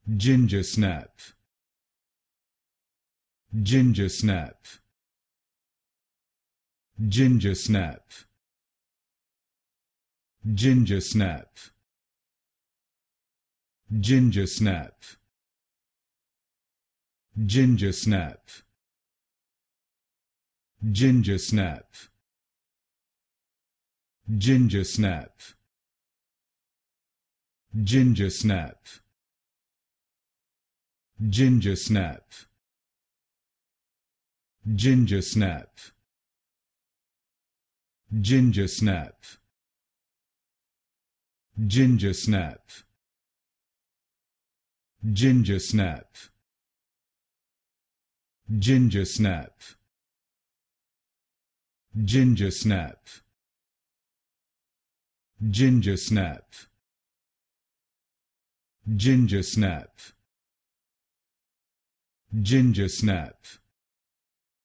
Gingersnap, Gingersnap, Gingersnap, Gingersnap, Gingersnap, Gingersnap, Gingersnap, Gingersnap, Gingersnap, Gingersnap, Gingersnap, Gingersnap, Gingersnap, Gingersnap, Gingersnap, Gingersnap, Gingersnap, Gingersnap, Gingersnap,